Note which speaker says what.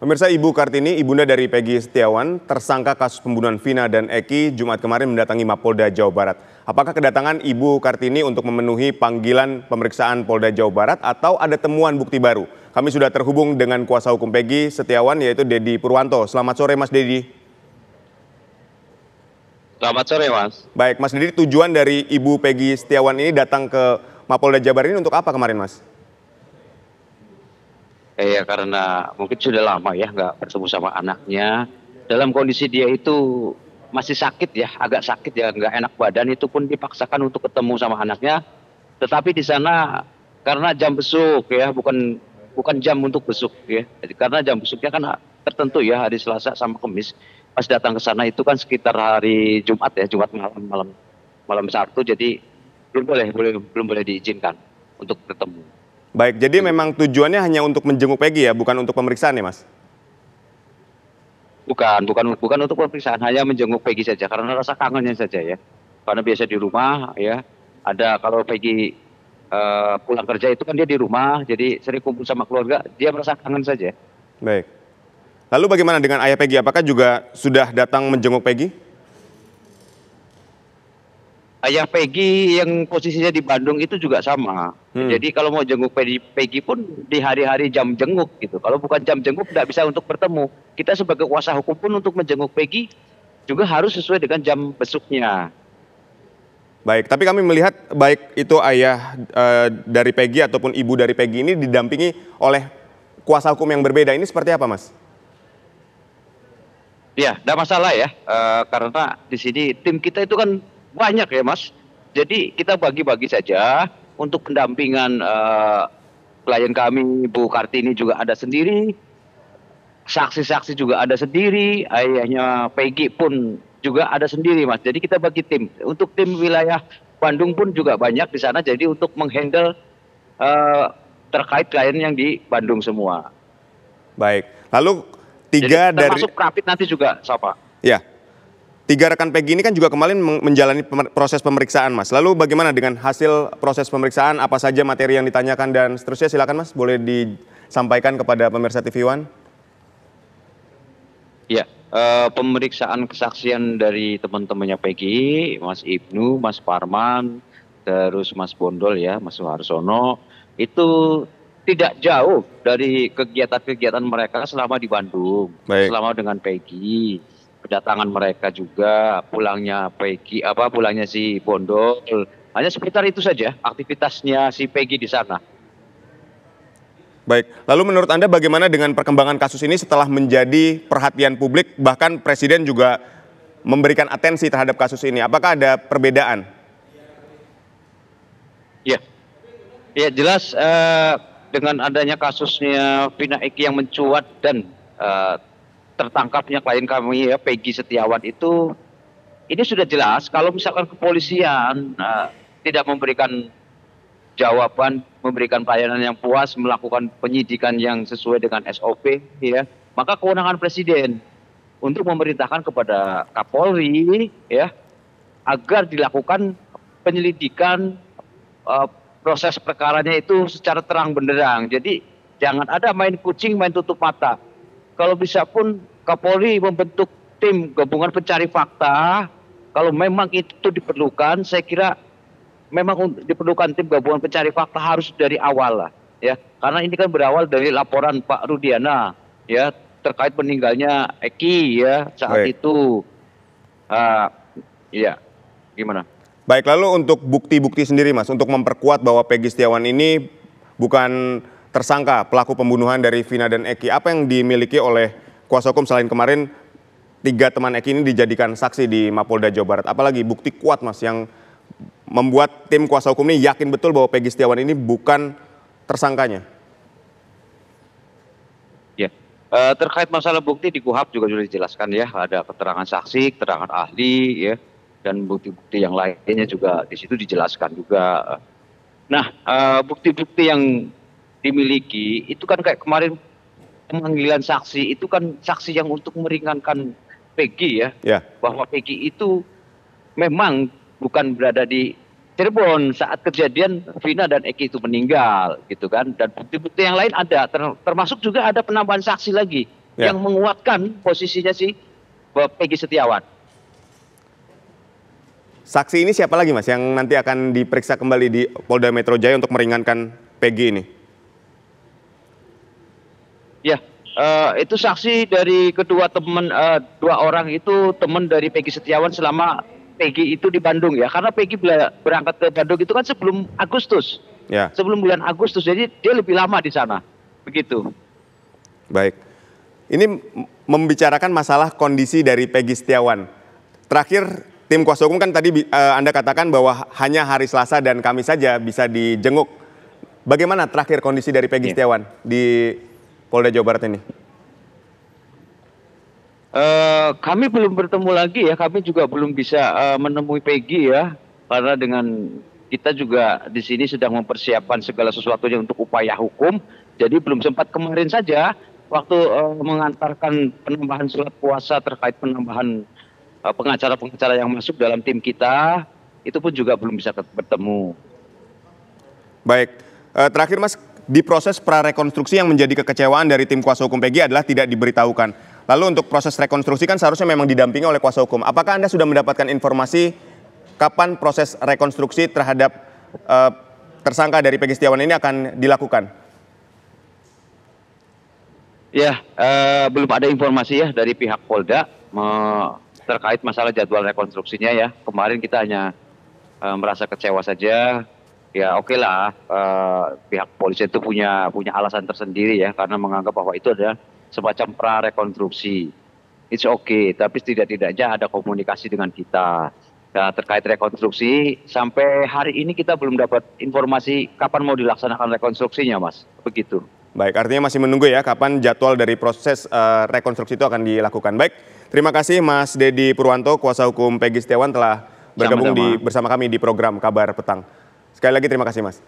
Speaker 1: Pemirsa, Ibu Kartini, ibunda dari Peggy Setiawan, tersangka kasus pembunuhan Vina dan Eki, Jumat kemarin mendatangi Mapolda Jawa Barat. Apakah kedatangan Ibu Kartini untuk memenuhi panggilan pemeriksaan Polda Jawa Barat atau ada temuan bukti baru? Kami sudah terhubung dengan kuasa hukum Peggy Setiawan, yaitu Dedi Purwanto. Selamat sore, Mas Dedi.
Speaker 2: Selamat sore, Mas.
Speaker 1: Baik, Mas Dedi, tujuan dari Ibu Peggy Setiawan ini datang ke Mapolda Jawa Barat ini untuk apa kemarin, Mas?
Speaker 2: Ya karena mungkin sudah lama ya nggak bertemu sama anaknya. Dalam kondisi dia itu masih sakit ya, agak sakit ya, nggak enak badan, itu pun dipaksakan untuk ketemu sama anaknya. Tetapi di sana karena jam besuk ya, bukan jam untuk besuk ya. Jadi karena jam besuknya kan tertentu ya, hari Selasa sama Kamis. Pas datang ke sana itu kan sekitar hari Jumat ya, Jumat malam Sabtu, jadi belum boleh diizinkan untuk ketemu.
Speaker 1: Baik, jadi memang tujuannya hanya untuk menjenguk Peggy ya, bukan untuk pemeriksaan ya, Mas?
Speaker 2: Bukan untuk pemeriksaan, hanya menjenguk Peggy saja karena rasa kangennya saja ya. Karena biasa di rumah ya, ada kalau Peggy pulang kerja itu kan dia di rumah, jadi sering kumpul sama keluarga, dia merasa kangen saja.
Speaker 1: Baik. Lalu bagaimana dengan ayah Peggy? Apakah juga sudah datang menjenguk Peggy?
Speaker 2: Ayah Peggy yang posisinya di Bandung itu juga sama. Jadi kalau mau jenguk Peggy pun di hari-hari jam jenguk gitu. Kalau bukan jam jenguk tidak bisa untuk bertemu. Kita sebagai kuasa hukum pun untuk menjenguk Peggy juga harus sesuai dengan jam besuknya.
Speaker 1: Baik, tapi kami melihat baik itu ayah dari Peggy ataupun ibu dari Peggy ini didampingi oleh kuasa hukum yang berbeda. Ini seperti apa, Mas?
Speaker 2: Ya, tidak masalah ya. Karena di sini tim kita itu kan banyak ya, Mas. Jadi kita bagi-bagi saja untuk pendampingan klien kami, Bu Kartini juga ada sendiri, saksi-saksi juga ada sendiri, ayahnya Peggy pun juga ada sendiri, Mas. Jadi kita bagi tim. Untuk tim wilayah Bandung pun juga banyak di sana. Jadi untuk menghandle terkait klien yang di Bandung semua.
Speaker 1: Baik, lalu
Speaker 2: jadi, termasuk Prapit nanti juga, siapa?
Speaker 1: Ya. 3 rekan Peggy ini kan juga kemarin menjalani proses pemeriksaan, Mas. Lalu bagaimana dengan hasil proses pemeriksaan, apa saja materi yang ditanyakan dan seterusnya? Silakan, Mas, boleh disampaikan kepada pemirsa TV One.
Speaker 2: Ya, pemeriksaan kesaksian dari teman-temannya Peggy, Mas Ibnu, Mas Parman, terus Mas Bondol ya, Mas Suharsono, itu tidak jauh dari kegiatan-kegiatan mereka selama di Bandung, selama dengan Peggy. Kedatangan mereka juga, pulangnya si Bondol, hanya sekitar itu saja aktivitasnya si Peggy di sana.
Speaker 1: Baik, lalu menurut Anda bagaimana dengan perkembangan kasus ini setelah menjadi perhatian publik, bahkan Presiden juga memberikan atensi terhadap kasus ini? Apakah ada perbedaan?
Speaker 2: Ya jelas dengan adanya kasusnya Vina Eki yang mencuat dan tertangkapnya klien kami ya Peggy Setiawan itu, ini sudah jelas kalau misalkan kepolisian tidak memberikan jawaban, memberikan pelayanan yang puas, melakukan penyidikan yang sesuai dengan SOP ya, maka kewenangan Presiden untuk memerintahkan kepada Kapolri ya agar dilakukan penyelidikan proses perkaranya itu secara terang benderang. Jadi jangan ada main kucing main tutup mata. Kalau bisa pun Kapolri membentuk tim gabungan pencari fakta. Kalau memang itu diperlukan, saya kira memang diperlukan tim gabungan pencari fakta harus dari awal lah, ya. Karena ini kan berawal dari laporan Pak Rudiana, ya, terkait meninggalnya Eki, ya, saat itu. Ya, gimana?
Speaker 1: Baik, lalu untuk bukti-bukti sendiri, Mas, untuk memperkuat bahwa Peggy Setiawan ini bukan tersangka pelaku pembunuhan dari Vina dan Eki, apa yang dimiliki oleh kuasa hukum selain kemarin 3 teman Eki ini dijadikan saksi di Mapolda Jawa Barat? Apalagi bukti kuat, Mas, yang membuat tim kuasa hukum ini yakin betul bahwa Peggy Setiawan ini bukan tersangkanya?
Speaker 2: Ya, terkait masalah bukti di KUHP juga sudah dijelaskan ya, ada keterangan saksi, keterangan ahli, ya, dan bukti-bukti yang lainnya juga di situ dijelaskan juga. Nah, bukti-bukti yang dimiliki itu kan kayak kemarin pemanggilan saksi itu kan saksi yang untuk meringankan Peggy ya. Bahwa Peggy itu memang bukan berada di Cirebon saat kejadian Vina dan Eki itu meninggal gitu kan, dan bukti-bukti yang lain ada, termasuk juga ada penambahan saksi lagi yang menguatkan posisinya si Peggy Setiawan.
Speaker 1: Saksi ini siapa lagi Mas yang nanti akan diperiksa kembali di Polda Metro Jaya untuk meringankan Peggy ini?
Speaker 2: Ya, itu saksi dari kedua teman, dua orang itu teman dari Peggy Setiawan selama Peggy itu di Bandung ya. Karena Peggy berangkat ke Bandung itu kan sebelum Agustus.
Speaker 1: Ya.
Speaker 2: Sebelum bulan Agustus, jadi dia lebih lama di sana. Begitu.
Speaker 1: Baik. Ini membicarakan masalah kondisi dari Peggy Setiawan. Terakhir, tim kuasa hukum kan tadi Anda katakan bahwa hanya hari Selasa dan Kamis saja bisa dijenguk. Bagaimana terakhir kondisi dari Peggy Setiawan di Polda Jawa Barat ini?
Speaker 2: Kami belum bertemu lagi ya, kami juga belum bisa menemui Peggy ya, karena dengan kita juga di sini sedang mempersiapkan segala sesuatunya untuk upaya hukum, jadi belum sempat kemarin saja waktu mengantarkan penambahan surat kuasa terkait penambahan pengacara-pengacara yang masuk dalam tim kita, itu pun juga belum bisa bertemu.
Speaker 1: Baik, terakhir Mas, di proses prarekonstruksi yang menjadi kekecewaan dari tim kuasa hukum Peggy adalah tidak diberitahukan. Lalu untuk proses rekonstruksi kan seharusnya memang didampingi oleh kuasa hukum. Apakah Anda sudah mendapatkan informasi kapan proses rekonstruksi terhadap tersangka dari Peggy Setiawan ini akan dilakukan?
Speaker 2: Ya, belum ada informasi ya dari pihak Polda terkait masalah jadwal rekonstruksinya ya. Kemarin kita hanya merasa kecewa saja. Ya oke lah, pihak polisi itu punya alasan tersendiri ya, karena menganggap bahwa itu adalah semacam prarekonstruksi. It's okay, tapi tidak-tidaknya ada komunikasi dengan kita. Nah, terkait rekonstruksi, sampai hari ini kita belum dapat informasi kapan mau dilaksanakan rekonstruksinya, Mas. Begitu.
Speaker 1: Baik, artinya masih menunggu ya kapan jadwal dari proses rekonstruksi itu akan dilakukan. Baik, terima kasih Mas Dedi Purwanto, kuasa hukum Peggy Setiawan telah bergabung bersama kami di program Kabar Petang. Sekali lagi terima kasih Mas.